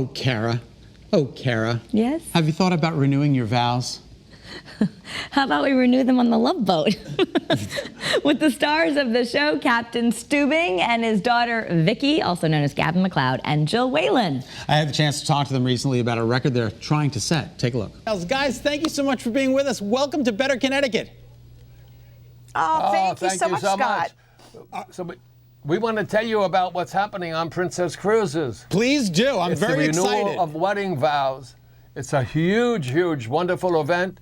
Oh, Kara. Oh, Kara. Yes? Have you thought about renewing your vows? How about we renew them on the Love Boat? With the stars of the show, Captain Stubing and his daughter, Vicki, also known as Gavin Macleod, and Jill Whelan. I had the chance to talk to them recently about a record they're trying to set. Take a look. Guys, thank you so much for being with us. Welcome to Better Connecticut. Oh, thank you so much, Scott. We want to tell you about what's happening on Princess Cruises. Please do. I'm very excited. It's the renewal of wedding vows. It's a huge, huge, wonderful event.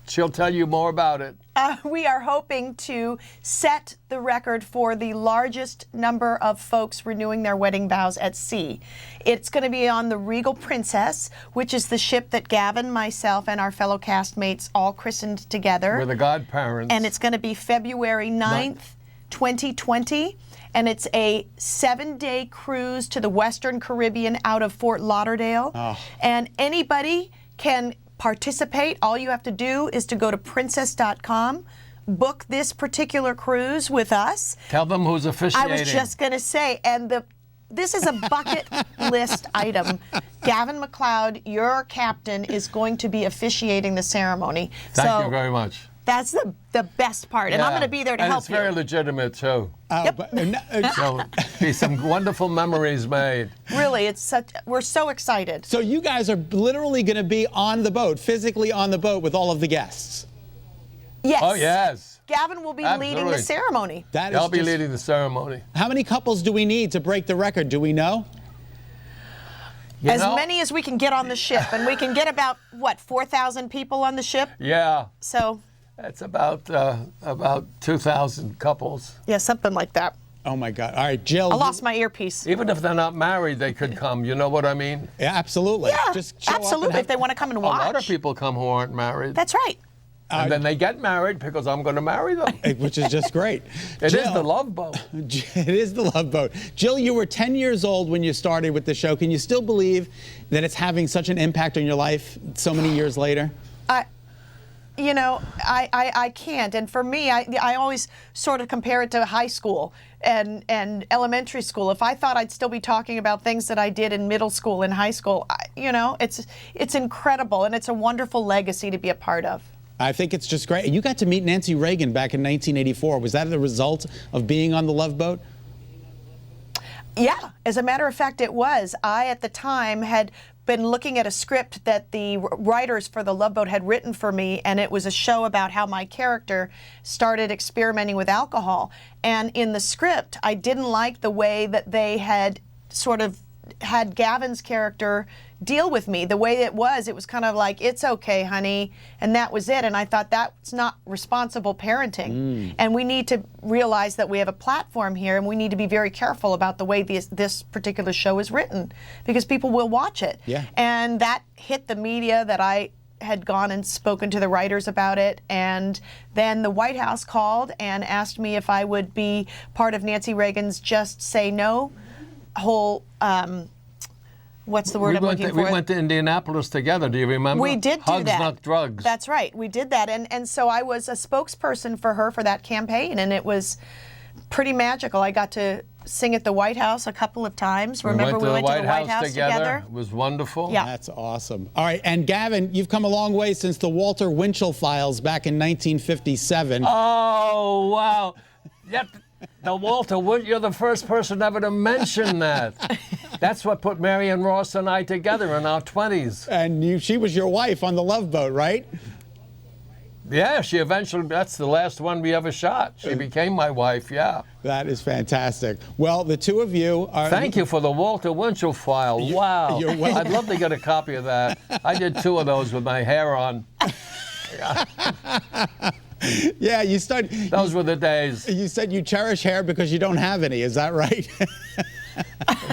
She'll tell you more about it. We are hoping to set the record for the largest number of folks renewing their wedding vows at sea. It's going to be on the Regal Princess, which is the ship that Gavin, myself, and our fellow castmates all christened together. We're the godparents. And it's going to be February 9th, 2020. And it's a 7-day cruise to the Western Caribbean out of Fort Lauderdale. Oh. And anybody can participate. All you have to do is to go to princess.com, book this particular cruise with us. Tell them who's officiating. I was just going to say, and this is a bucket list item. Gavin Macleod, your captain, is going to be officiating the ceremony. Thank you very much. That's the best part, and I'm going to be there to help you. And it's very legitimate, too. Yep. So, be some wonderful memories made. Really, we're so excited. So you guys are literally going to be on the boat, physically on the boat with all of the guests? Yes. Oh, yes. Gavin will be leading the ceremony. I'll be leading the ceremony. How many couples do we need to break the record? Do we know? As many as we can get on the ship, and we can get about, what, 4,000 people on the ship? Yeah. So... It's about 2,000 couples. Yeah, something like that. Oh, my God. All right, Jill. I lost my earpiece. Even if they're not married, they could come. You know what I mean? Yeah, absolutely. Yeah, just show absolutely, up if they want to come and watch. A lot of people come who aren't married. That's right. And then they get married because I'm going to marry them. Which is just great. It is the Love Boat. It is the Love Boat. Jill, you were 10 years old when you started with the show. Can you still believe that it's having such an impact on your life so many years later? You know, I can't. And for me, I always sort of compare it to high school and elementary school. If I thought I'd still be talking about things that I did in middle school and high school, you know, it's incredible, and it's a wonderful legacy to be a part of. I think it's just great. And you got to meet Nancy Reagan back in 1984. Was that the result of being on the Love Boat? Yeah, as a matter of fact, it was. I, at the time, had been looking at a script that the writers for the Love Boat had written for me, and it was a show about how my character started experimenting with alcohol. And in the script, I didn't like the way that they had sort of had Gavin's character deal with me. The way it was kind of like, it's okay, honey, and that was it. And I thought that's not responsible parenting. And we need to realize that we have a platform here, and we need to be very careful about the way this particular show is written, because people will watch it. Yeah. And that hit the media, that I had gone and spoken to the writers about it, and then the White House called and asked me if I would be part of Nancy Reagan's Just Say No whole, what's the word I'm looking for? We went to Indianapolis together. Do you remember? We did do that. Hugs, not drugs. That's right. We did that. And so I was a spokesperson for her for that campaign, and it was pretty magical. I got to sing at the White House a couple of times. Remember, we went to the White House together? It was wonderful. Yeah. That's awesome. All right, and Gavin, you've come a long way since the Walter Winchell files back in 1957. Oh, wow. Yep. The Walter Wood, you're the first person ever to mention that. That's what put Marion Ross and I together in our 20s. And she was your wife on the Love Boat, right? Yeah, she eventually, that's the last one we ever shot. She became my wife, yeah. That is fantastic. Well, the two of you are... Thank you for the Walter Winchell file. Wow. You're welcome. I'd love to get a copy of that. I did 2 of those with my hair on. Yeah, you started... Those were the days. You said you cherish hair because you don't have any. Is that right?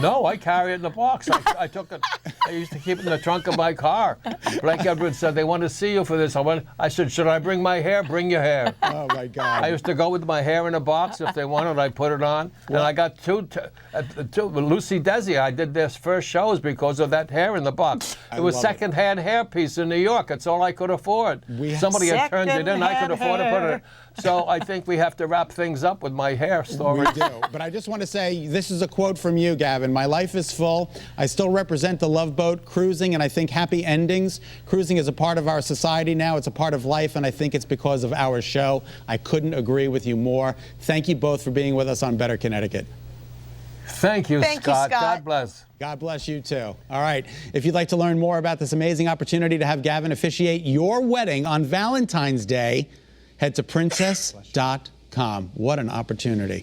No, I carry it in the box. I took it. I used to keep it in the trunk of my car. Blake Edwards said, they want to see you for this. I said, should I bring my hair? Bring your hair. Oh, my God. I used to go with my hair in a box. If they wanted, I put it on. And I got two Lucy Desi. I did their first shows because of that hair in the box. It was second-hand hair piece in New York. That's all I could afford. Somebody had turned it in. I could afford to put it. So I think we have to wrap things up with my hair story. We do. But I just want to say, this is a quote from you, Gavin. My life is full. I still represent the Love Boat, cruising, and I think happy endings. Cruising is a part of our society now. It's a part of life, and I think it's because of our show. I couldn't agree with you more. Thank you both for being with us on Better Connecticut. Thank you, Scott. God bless. God bless you, too. All right. If you'd like to learn more about this amazing opportunity to have Gavin officiate your wedding on Valentine's Day, head to princess.com. What an opportunity.